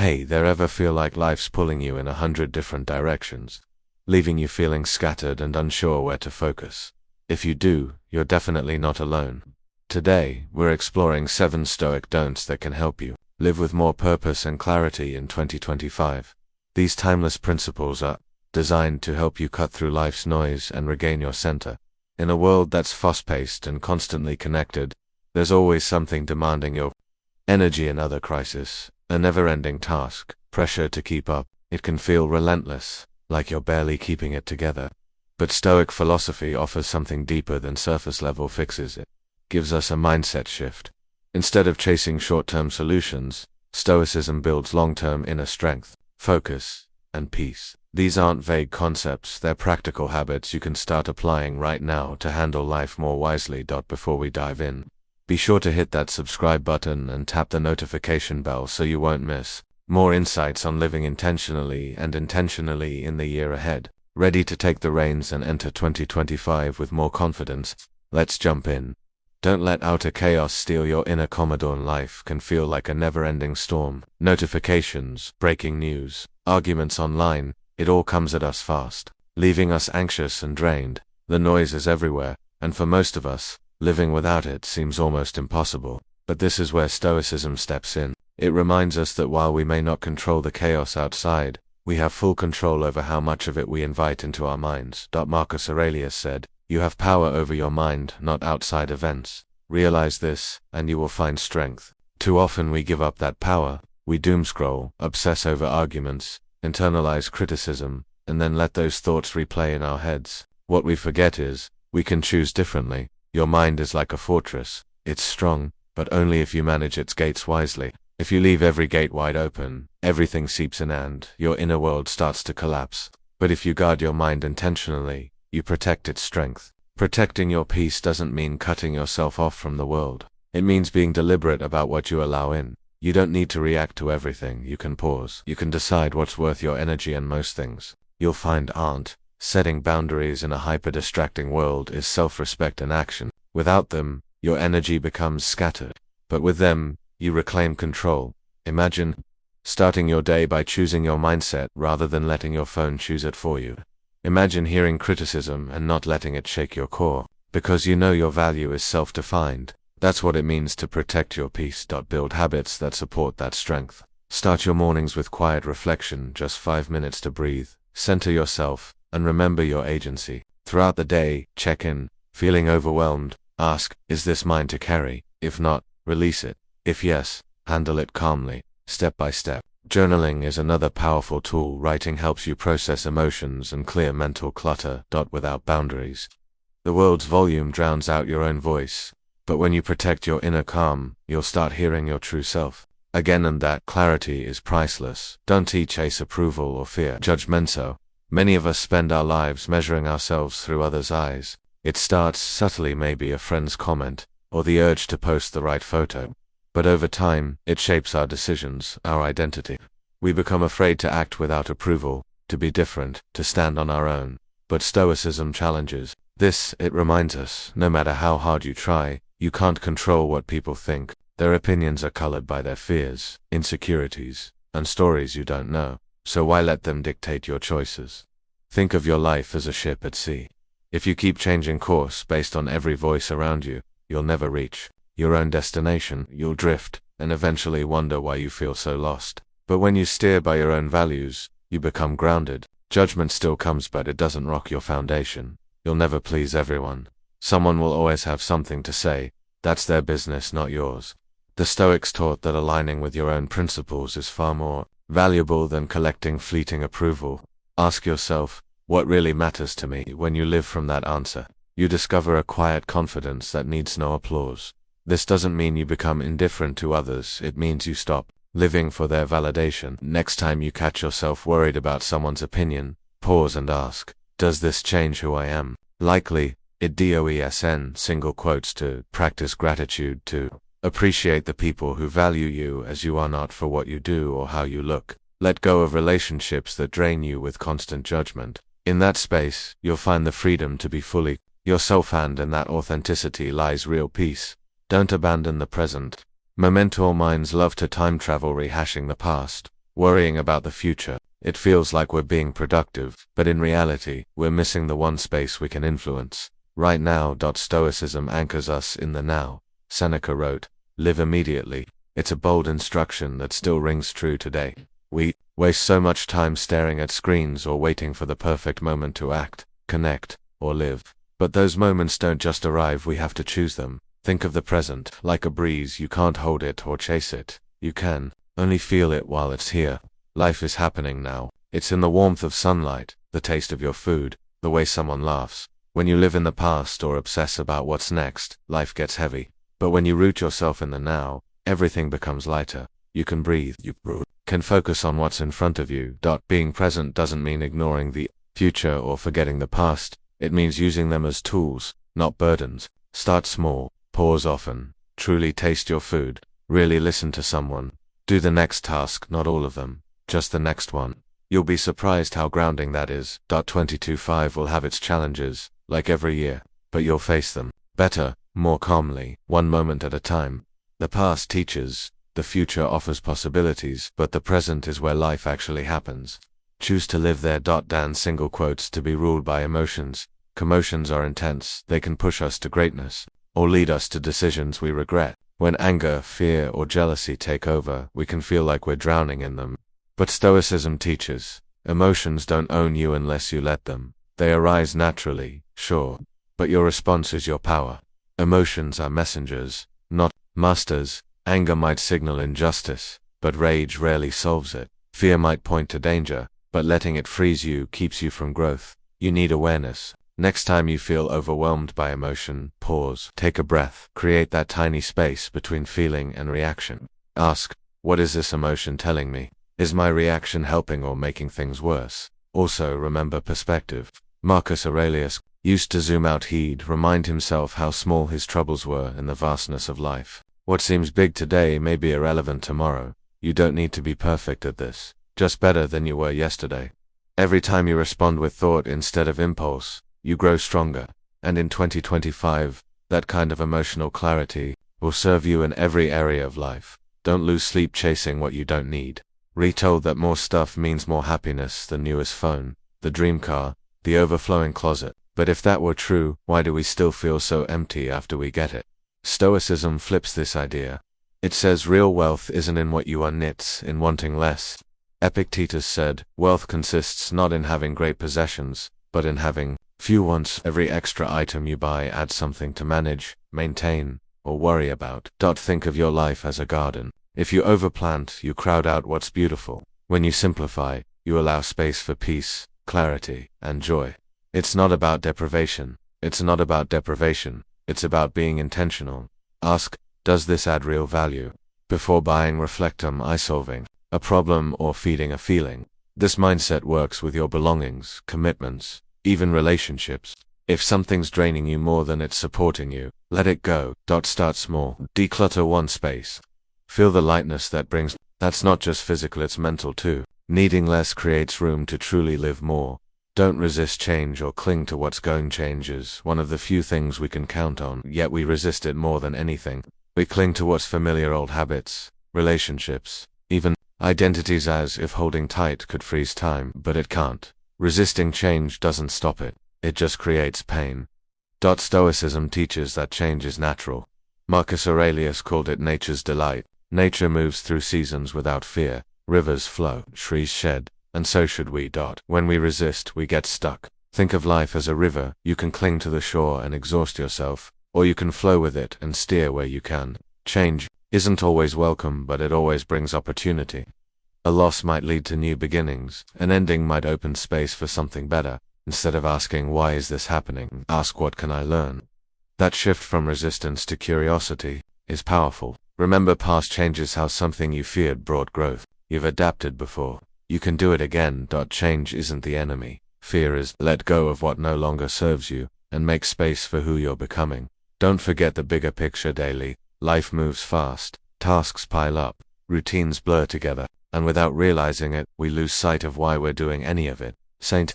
Hey, there ever feel like life's pulling you in 100 different directions, leaving you feeling scattered and unsure where to focus? If you do, you're definitely not alone. Today, we're exploring 7 Stoic don'ts that can help you live with more purpose and clarity in 2025. These timeless principles are designed to help you cut through life's noise and regain your center. In a world that's fast-paced and constantly connected, there's always something demanding your energy. Another crisis, a never-ending task, pressure to keep up. It can feel relentless, like you're barely keeping it together. But Stoic philosophy offers something deeper than surface-level fixes. It gives us a mindset shift. Instead of chasing short-term solutions, Stoicism builds long-term inner strength, focus, and peace. These aren't vague concepts, they're practical habits you can start applying right now to handle life more wisely. Before we dive in, be sure to hit that subscribe button and tap the notification bell so you won't miss more insights on living intentionally and intentionally in the year ahead. Ready to take the reins and enter 2025 with more confidence? Let's jump in. Don't let outer chaos steal your inner Commodore. Life can feel like a never-ending storm. Notifications, breaking news, arguments online, it all comes at us fast, leaving us anxious and drained. The noise is everywhere, and for most of us, living without it seems almost impossible. But this is where Stoicism steps in. It reminds us that while we may not control the chaos outside, we have full control over how much of it we invite into our minds. Marcus Aurelius said, "You have power over your mind, not outside events. Realize this, and you will find strength." Too often we give up that power. We doomscroll, obsess over arguments, internalize criticism, and then let those thoughts replay in our heads. What we forget is, we can choose differently. Your mind is like a fortress. It's strong, but only if you manage its gates wisely. If you leave every gate wide open, everything seeps in and your inner world starts to collapse. But if you guard your mind intentionally, you protect its strength. Protecting your peace doesn't mean cutting yourself off from the world. It means being deliberate about what you allow in. You don't need to react to everything. You can pause. You can decide what's worth your energy, and most things you'll find aren't. Setting boundaries in a hyper-distracting world is self-respect in action. Without them, your energy becomes scattered. But with them, you reclaim control. Imagine starting your day by choosing your mindset rather than letting your phone choose it for you. Imagine hearing criticism and not letting it shake your core, because you know your value is self-defined. That's what it means to protect your peace. Build habits that support that strength. Start your mornings with quiet reflection, just 5 minutes to breathe, center yourself, and remember your agency. Throughout the day, check in. Feeling overwhelmed? Ask, is this mine to carry? If not, release it. If yes, handle it calmly, step by step. Journaling is another powerful tool. Writing helps you process emotions and clear mental clutter. Without boundaries, the world's volume drowns out your own voice. But when you protect your inner calm, you'll start hearing your true self again, and that clarity is priceless. Don't chase approval or fear judgment. Many of us spend our lives measuring ourselves through others' eyes. It starts subtly, maybe a friend's comment, or the urge to post the right photo. But over time, it shapes our decisions, our identity. We become afraid to act without approval, to be different, to stand on our own. But Stoicism challenges this. It reminds us, no matter how hard you try, you can't control what people think. Their opinions are colored by their fears, insecurities, and stories you don't know. So why let them dictate your choices? Think of your life as a ship at sea. If you keep changing course based on every voice around you, you'll never reach your own destination. You'll drift, and eventually wonder why you feel so lost. But when you steer by your own values, you become grounded. Judgment still comes, but it doesn't rock your foundation. You'll never please everyone. Someone will always have something to say. That's their business, not yours. The Stoics taught that aligning with your own principles is far more valuable than collecting fleeting approval. Ask yourself, what really matters to me? When you live from that answer, you discover a quiet confidence that needs no applause. This doesn't mean you become indifferent to others. It means you stop living for their validation. Next time you catch yourself worried about someone's opinion, pause and ask, does this change who I am? Likely, it doesn't. Single quotes. To practice gratitude. To appreciate the people who value you as you are, not for what you do or how you look. Let go of relationships that drain you with constant judgment. In that space, you'll find the freedom to be fully yourself, and in that authenticity lies real peace. Don't abandon the present. Memento minds love to time travel, rehashing the past. worrying about the future. It feels like we're being productive, but in reality, we're missing the one space we can influence. Right now. Stoicism anchors us in the now. Seneca wrote, "Live immediately." It's a bold instruction that still rings true today. We waste so much time staring at screens or waiting for the perfect moment to act, connect, or live. But those moments don't just arrive, we have to choose them. Think of the present, like a breeze. You can't hold it or chase it. You can only feel it while it's here. Life is happening now. It's in the warmth of sunlight, the taste of your food, the way someone laughs. When you live in the past or obsess about what's next, life gets heavy. But when you root yourself in the now, everything becomes lighter. You can breathe, you can focus on what's in front of you. Being present doesn't mean ignoring the future or forgetting the past. It means using them as tools, not burdens. Start small, pause often, truly taste your food, really listen to someone. Do the next task, not all of them, just the next one. You'll be surprised how grounding that is. 22.5 will have its challenges, like every year, but you'll face them better, more calmly, one moment at a time. The past teaches, the future offers possibilities, but the present is where life actually happens. Choose to live there. Dan single quotes to be ruled by emotions. Commotions are intense, they can push us to greatness, or lead us to decisions we regret. When anger, fear, or jealousy take over, we can feel like we're drowning in them. But Stoicism teaches, emotions don't own you unless you let them. They arise naturally, sure, but your response is your power. Emotions are messengers, not masters. Anger might signal injustice, but rage rarely solves it. Fear might point to danger, but letting it freeze you keeps you from growth. You need awareness. Next time you feel overwhelmed by emotion, pause, take a breath, create that tiny space between feeling and reaction. Ask, what is this emotion telling me? Is my reaction helping or making things worse? Also remember perspective. Marcus Aurelius used to zoom out. He'd remind himself how small his troubles were in the vastness of life. What seems big today may be irrelevant tomorrow. You don't need to be perfect at this, just better than you were yesterday. Every time you respond with thought instead of impulse, you grow stronger. And in 2025, that kind of emotional clarity will serve you in every area of life. Don't lose sleep chasing what you don't need. Retold that more stuff means more happiness: the newest phone, the dream car, the overflowing closet. But if that were true, why do we still feel so empty after we get it? Stoicism flips this idea. It says real wealth isn't in what you own, it's in wanting less. Epictetus said, wealth consists not in having great possessions, but in having few wants. Every extra item you buy adds something to manage, maintain, or worry about. Think of your life as a garden. If you overplant, you crowd out what's beautiful. When you simplify, you allow space for peace, clarity, and joy. It's not about deprivation. It's about being intentional. Ask, does this add real value? Before buying, reflect on solving a problem or feeding a feeling. This mindset works with your belongings, commitments, even relationships. If something's draining you more than it's supporting you, let it go. Start small. Declutter one space. Feel the lightness that brings. That's not just physical, it's mental too. Needing less creates room to truly live more. Don't resist change or cling to what's going. Change is one of the few things we can count on, yet we resist it more than anything. We cling to what's familiar: old habits, relationships, even identities, as if holding tight could freeze time, but it can't. Resisting change doesn't stop it, it just creates pain. Stoicism teaches that change is natural. Marcus Aurelius called it nature's delight. Nature moves through seasons without fear. Rivers flow, trees shed, and so should we. When we resist, we get stuck. Think of life as a river. You can cling to the shore and exhaust yourself, or you can flow with it and steer where you can. Change isn't always welcome, but it always brings opportunity. A loss might lead to new beginnings. An ending might open space for something better. Instead of asking, why is this happening? Ask, what can I learn? That shift from resistance to curiosity is powerful. Remember, past changes, how something you feared brought growth. You've adapted before. You can do it again. Change isn't the enemy. Fear is. Let go of what no longer serves you, and make space for who you're becoming. Don't forget the bigger picture daily. Life moves fast. Tasks pile up. Routines blur together. And without realizing it, we lose sight of why we're doing any of it. Saint